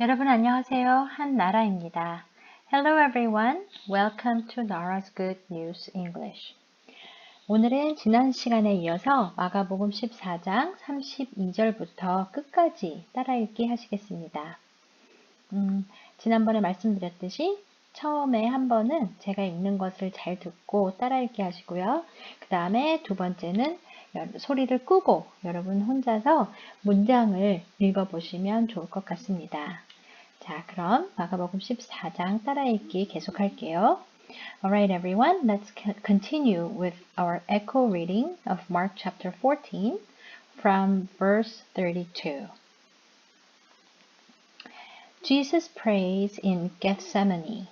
여러분 안녕하세요. 한나라입니다. Hello everyone. Welcome to Nara's Good News English. 오늘은 지난 시간에 이어서 마가복음 14장 32절부터 끝까지 따라읽기 하시겠습니다. 지난번에 말씀드렸듯이 처음에 한 번은 제가 읽는 것을 잘 듣고 따라읽기 하시고요. 그 다음에 두 번째는 소리를 끄고 여러분 혼자서 문장을 읽어보시면 좋을 것 같습니다. 자, 그럼 마가복음 14장 따라읽기 계속할게요. Alright everyone, let's continue with our echo reading of Mark chapter 14 from verse 32. Jesus prays in Gethsemane.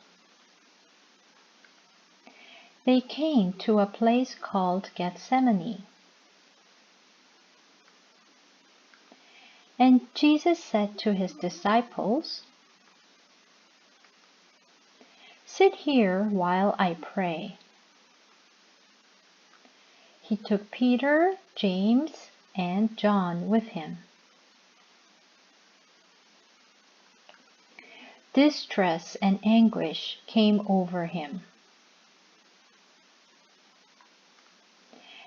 They came to a place called Gethsemane. And Jesus said to his disciples, "Sit here while I pray." He took Peter, James, and John with him. Distress and anguish came over him.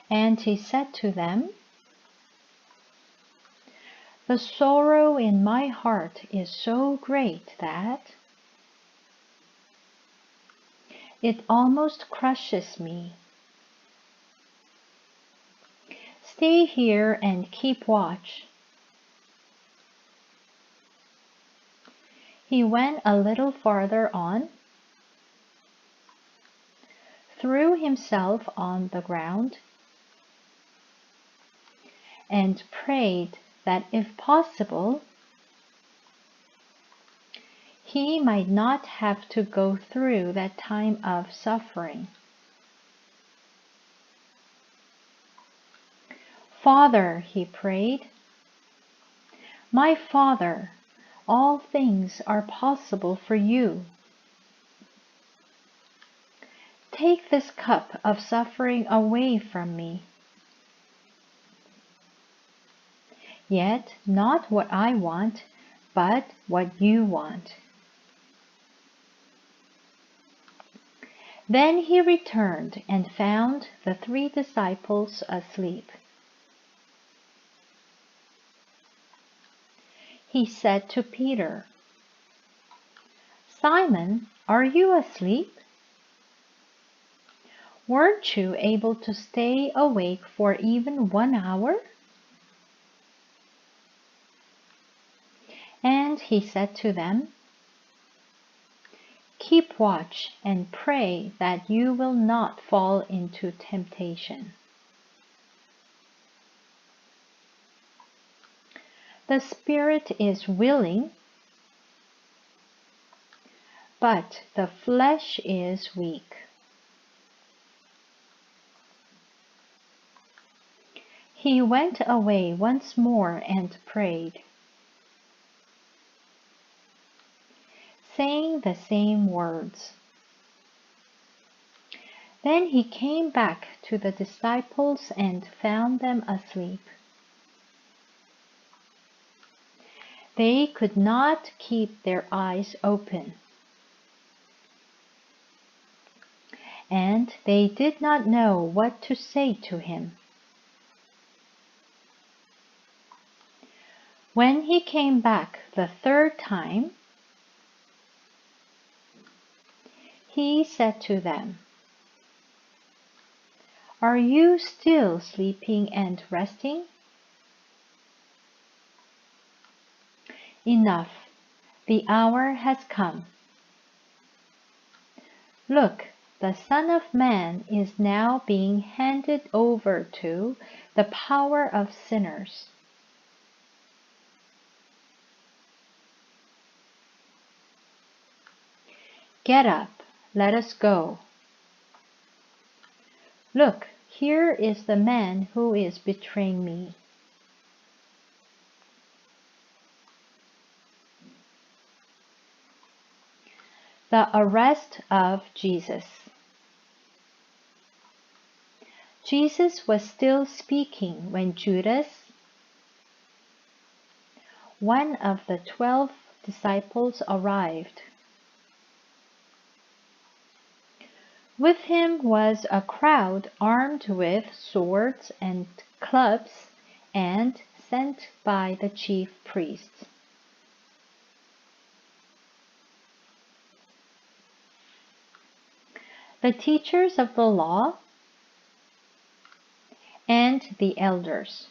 And he said to them, "The sorrow in my heart is so great that it almost crushes me. Stay here and keep watch." He went a little farther on, threw himself on the ground, and prayed that if possible, he might not have to go through that time of suffering. "Father," he prayed, "my Father, all things are possible for you. Take this cup of suffering away from me. Yet not what I want, but what you want." Then he returned and found the 3 disciples asleep. He said to Peter, "Simon, are you asleep? Weren't you able to stay awake for even 1 hour?" And he said to them, "Keep watch and pray that you will not fall into temptation. The spirit is willing, but the flesh is weak." He went away once more and prayed, saying the same words. Then he came back to the disciples and found them asleep. They could not keep their eyes open, and they did not know what to say to him. When he came back the 3rd time, he said to them, "Are you still sleeping and resting? Enough, the hour has come. Look, the Son of Man is now being handed over to the power of sinners. Get up, let us go. Look, here is the man who is betraying me." The arrest of Jesus. Jesus was still speaking when Judas, one of the 12 disciples arrived. With him was a crowd armed with swords and clubs and sent by the chief priests. The teachers of the law and the elders.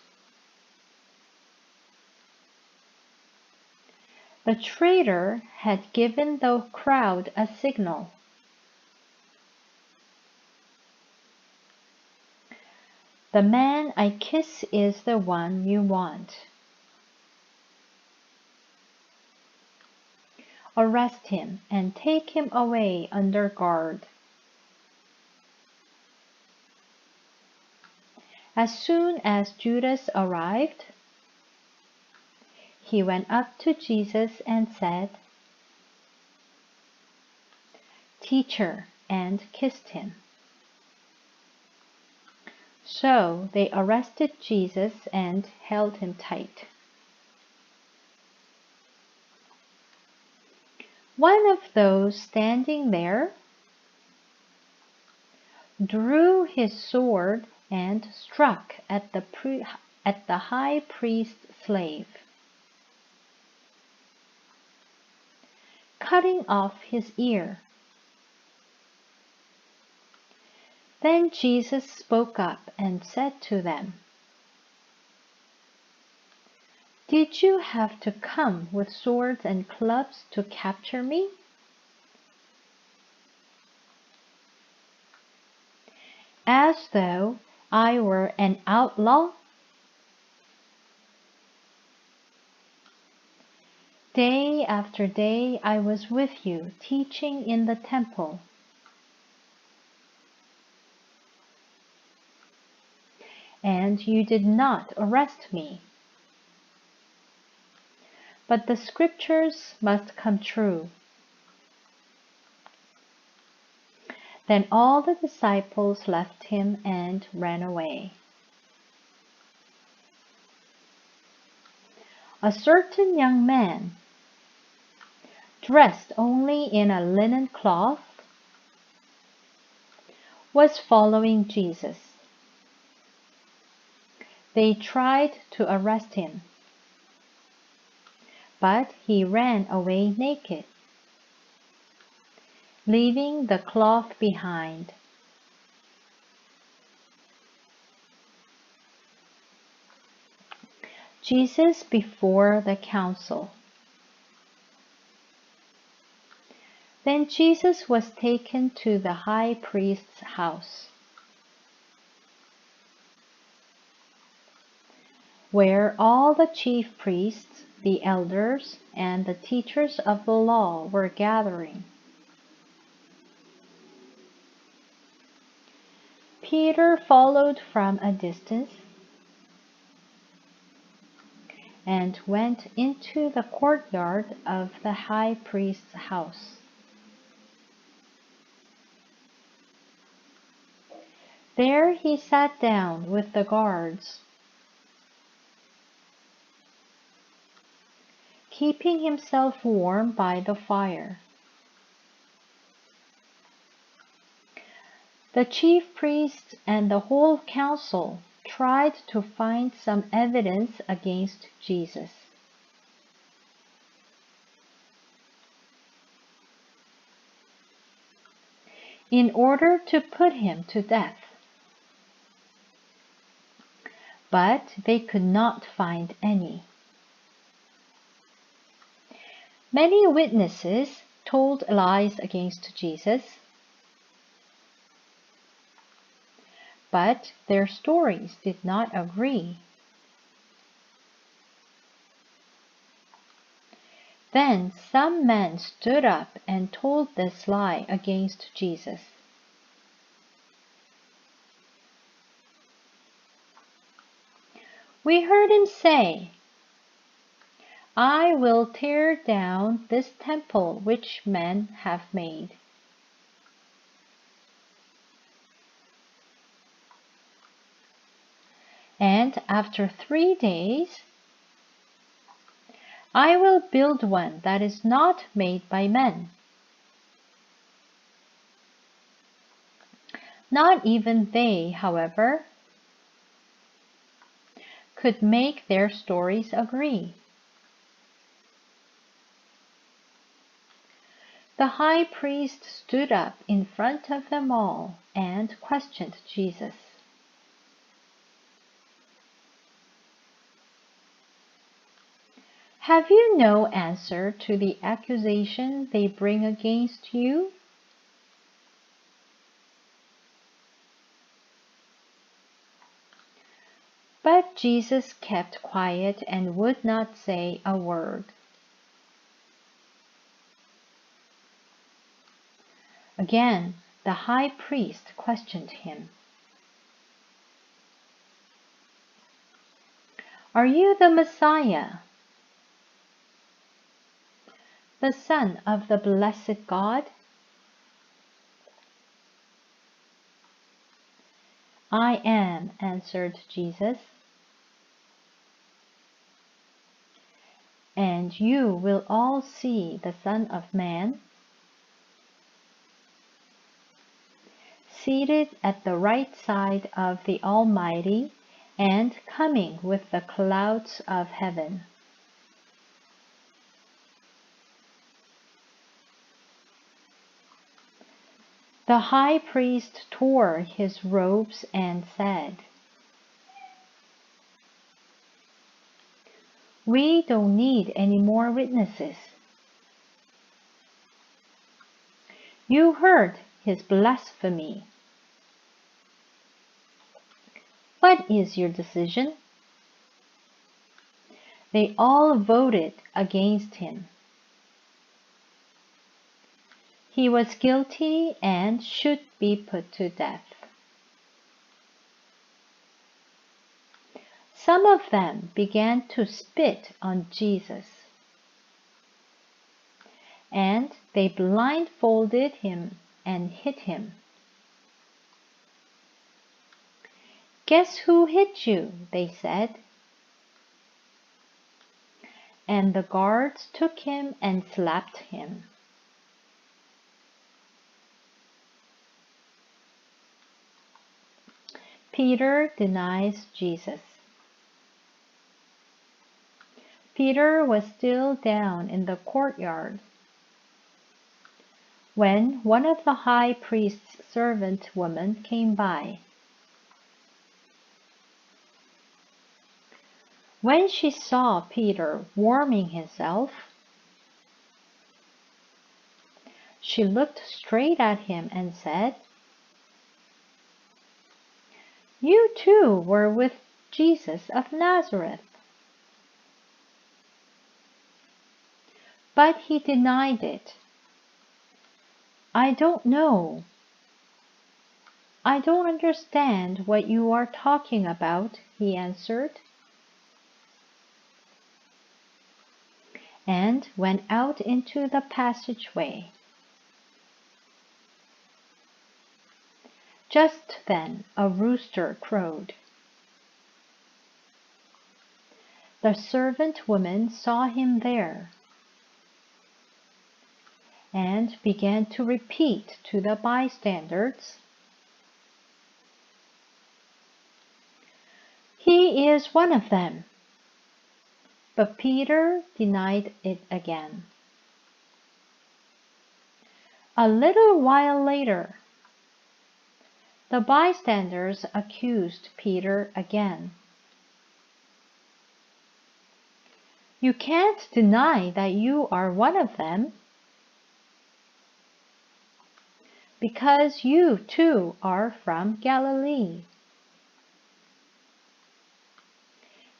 The traitor had given the crowd a signal. The man I kiss is the one you want. Arrest him and take him away under guard. As soon as Judas arrived, he went up to Jesus and said, "Teacher," and kissed him. So they arrested Jesus and held him tight. One of those standing there drew his sword and struck at the high priest's slave, cutting off his ear. Then Jesus spoke up and said to them, "Did you have to come with swords and clubs to capture me? As though I were an outlaw? Day after day I was with you, teaching in the temple. And you did not arrest me. But the scriptures must come true." Then all the disciples left him and ran away. A certain young man, dressed only in a linen cloth, was following Jesus. They tried to arrest him, but he ran away naked, leaving the cloth behind. Jesus before the council. Then Jesus was taken to the high priest's house, where all the chief priests, the elders, and the teachers of the law were gathering. Peter followed from a distance and went into the courtyard of the high priest's house. There he sat down with the guards, keeping himself warm by the fire. The chief priests and the whole council tried to find some evidence against Jesus. In order to put him to death. But they could not find any. Many witnesses told lies against Jesus, but their stories did not agree. Then some men stood up and told this lie against Jesus. We heard him say, "I will tear down this temple which men have made. And after 3 days, I will build one that is not made by men. Not even they, however, could make their stories agree. The high priest stood up in front of them all and questioned Jesus. Have you no answer to the accusation they bring against you? But Jesus kept quiet and would not say a word. Again, the high priest questioned him. Are you the Messiah, the Son of the blessed God? I am, answered Jesus. And you will all see the Son of Man seated at the right side of the Almighty and coming with the clouds of heaven. The high priest tore his robes and said, We don't need any more witnesses. You heard his blasphemy. What is your decision? They all voted against him. He was guilty and should be put to death. Some of them began to spit on Jesus, and they blindfolded him and hit him. Guess who hit you? They said. And the guards took him and slapped him. Peter denies Jesus. Peter was still down in the courtyard when one of the high priest's servant women came by. When she saw Peter warming himself, she looked straight at him and said, You too were with Jesus of Nazareth. But he denied it. I don't know. I don't understand what you are talking about, he answered, and went out into the passageway. Just then a rooster crowed. The servant woman saw him there and began to repeat to the bystanders, He is one of them. But Peter denied it again. A little while later, the bystanders accused Peter again. You can't deny that you are one of them, because you too are from Galilee.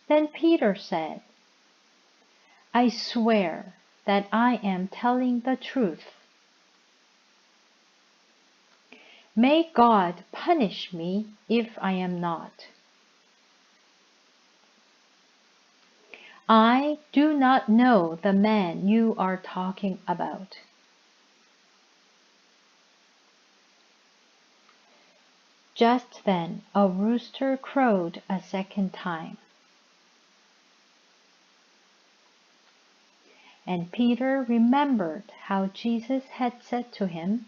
Then Peter said, I swear that I am telling the truth. May God punish me if I am not. I do not know the man you are talking about. Just then a rooster crowed a second time. And Peter remembered how Jesus had said to him,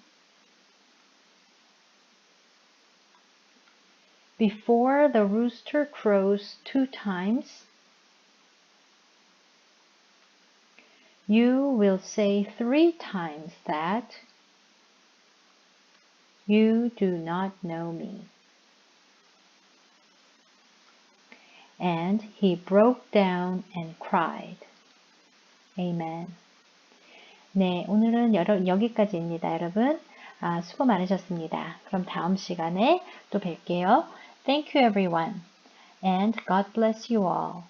Before the rooster crows 2 times, you will say 3 times that you do not know me. And he broke down and cried. Amen. 네, 오늘은 여기까지입니다, 여러분. 수고 많으셨습니다. 그럼 다음 시간에 또 뵐게요. Thank you, everyone. And God bless you all.